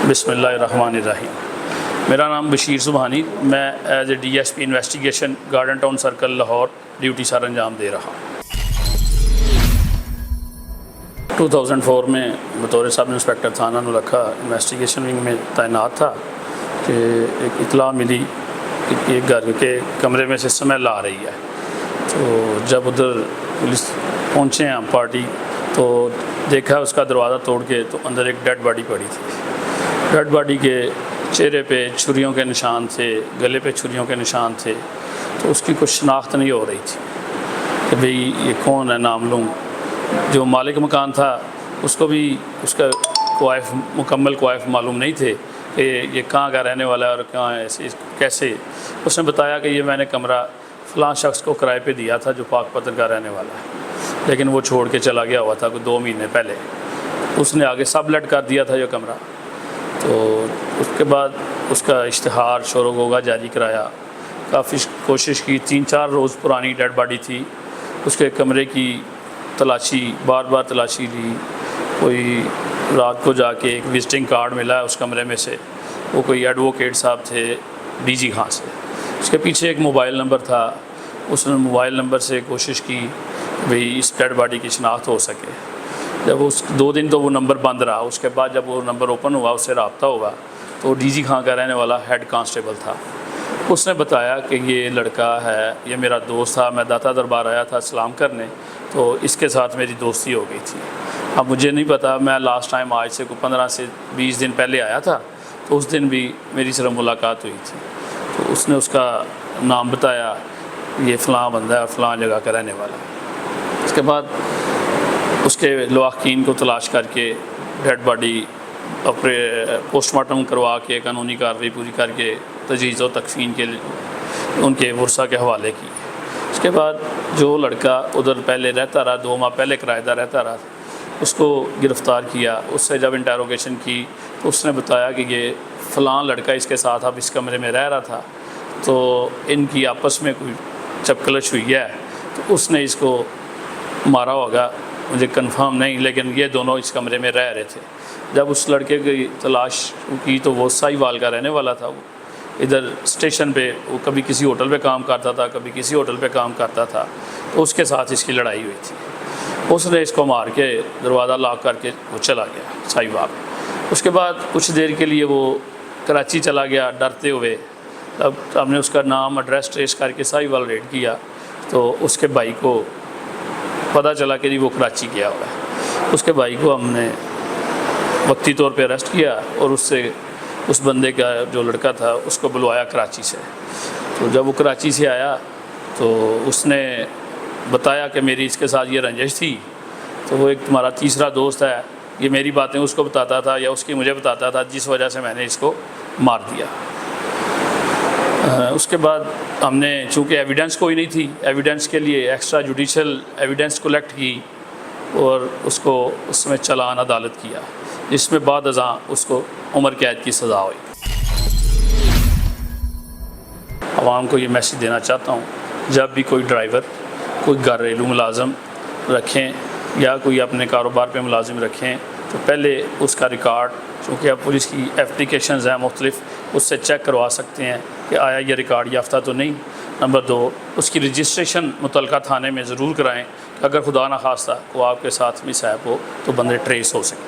बिस्मिल्लाहिर्रहमानिर्रहीम। मेरा नाम बशीर सुबहानी, मैं as a DSP investigation garden town circle Lahore duty सर अंजाम दे रहा। 2004 में बतौर सब इंस्पेक्टर थाना नुलखा इन्वेस्टिगेशन विंग में तैनात था कि एक इतला मिली कि एक घर के कमरे में से स्मेल आ रही है। तो जब उधर पुलिस पहुँचे हैं हम पार्टी, तो देखा उसका दरवाज़ा तोड़ के तो अंदर एक डेड बॉडी पड़ी थी। डेड बॉडी के चेहरे पे छुरियों के निशान थे, गले पे छुरियों के निशान थे। तो उसकी कुछ शनाख्त नहीं हो रही थी कि भाई ये कौन है, नाम लूँ। जो मालिक मकान था उसको भी उसका क्वाइफ मुकम्मल क्वाइफ मालूम नहीं थे कि ये कहाँ का रहने वाला है और कहाँ है, कैसे। उसने बताया कि ये मैंने कमरा फ़लाँ शख्स को किराए पे दिया था जो पाकपतन का रहने वाला है, लेकिन वो छोड़ के चला गया हुआ था कोई 2 महीने पहले। उसने आगे सबलेट कर दिया था ये कमरा। तो उसके बाद उसका इश्तिहार शोरोगोगा जारी कराया, काफ़ी कोशिश की। 3-4 रोज़ पुरानी डेड बॉडी थी। उसके कमरे की तलाशी, बार बार तलाशी ली। कोई रात को जाके एक विजिटिंग कार्ड मिला उस कमरे में से, वो कोई एडवोकेट साहब थे DG खां से। उसके पीछे एक मोबाइल नंबर था। उसने मोबाइल नंबर से कोशिश की भाई इस डेड बॉडी की शनाख्त हो सके। जब उस 2 दिन तो वो नंबर बंद रहा। उसके बाद जब वो नंबर ओपन हुआ, उससे रब्ता हुआ, तो DG खां का रहने वाला हेड कांस्टेबल था। उसने बताया कि ये लड़का है, ये मेरा दोस्त था, मैं दाता दरबार आया था सलाम करने, तो इसके साथ मेरी दोस्ती हो गई थी। अब मुझे नहीं पता, मैं लास्ट टाइम आज से कोई 15 से 20 दिन पहले आया था, तो उस दिन भी मेरी सिर्फ मुलाकात हुई थी। तो उसने उसका नाम बताया, ये फ़लाँ बंदा है और फ़लाँ जगह का रहने वाला है। उसके बाद उसके लवाहकीन को तलाश करके डेड बॉडी अपने पोस्टमार्टम करवा के कानूनी कार्रवाई पूरी करके तजहीज़ और तकफीन के लिए उनके वर्सा के हवाले की। उसके बाद जो लड़का उधर पहले रहता रहा, 2 माह पहले किराएदार रहता रहा, उसको गिरफ़्तार किया। उससे जब इंटरोगेशन की तो उसने बताया कि ये फ़लाँ लड़का इसके साथ अब इस कमरे में रह रहा था, तो इनकी आपस में कोई चपकलश हुई है, तो उसने इसको मारा होगा, मुझे कंफर्म नहीं, लेकिन ये दोनों इस कमरे में रह रहे थे। जब उस लड़के की तलाश की तो वो साहिवाल का रहने वाला था। वो इधर स्टेशन पे वो कभी किसी होटल पे काम करता था, कभी किसी होटल पे काम करता था, तो उसके साथ इसकी लड़ाई हुई थी। उसने इसको मार के दरवाज़ा लॉक करके वो चला गया साहिवाल। उसके बाद कुछ देर के लिए वो कराची चला गया डरते हुए। तब हमने उसका नाम एड्रेस ट्रेस करके साहिवाल रेड किया, तो उसके भाई को पता चला कि जी वो कराची गया हुआ है। उसके भाई को हमने वक्ती तौर पे अरेस्ट किया और उससे उस बंदे का जो लड़का था उसको बुलवाया कराची से। तो जब वो कराची से आया तो उसने बताया कि मेरी इसके साथ ये रंजिश थी। तो वो एक तुम्हारा तीसरा दोस्त है, ये मेरी बातें उसको बताता था या उसकी मुझे बताता था, जिस वजह से मैंने इसको मार दिया। उसके बाद हमने, चूँकि एविडेंस कोई नहीं थी, एविडेंस के लिए एक्स्ट्रा जुडिशल एविडेंस कलेक्ट की और उसको उसमें चालान अदालत किया, जिसमें बाद अज़ां उसको उम्र कैद की सज़ा हुई। आवाम को ये मैसेज देना चाहता हूँ, जब भी कोई ड्राइवर कोई घरेलू मुलाज़िम रखें या कोई अपने कारोबार पे मुलाजिम रखें, तो पहले उसका रिकॉर्ड, चूँकि अब पुलिस की एप्लीकेशंस हैं मुख्तलिफ, उससे चेक करवा सकते हैं कि आया ये रिकॉर्ड याफ्ता तो नहीं। नंबर 2, उसकी रजिस्ट्रेशन मुतलका थाने में ज़रूर कराएँ कि अगर खुदा न खास्ता को आपके साथ मिसहैप हो तो बंदे ट्रेस हो सकें।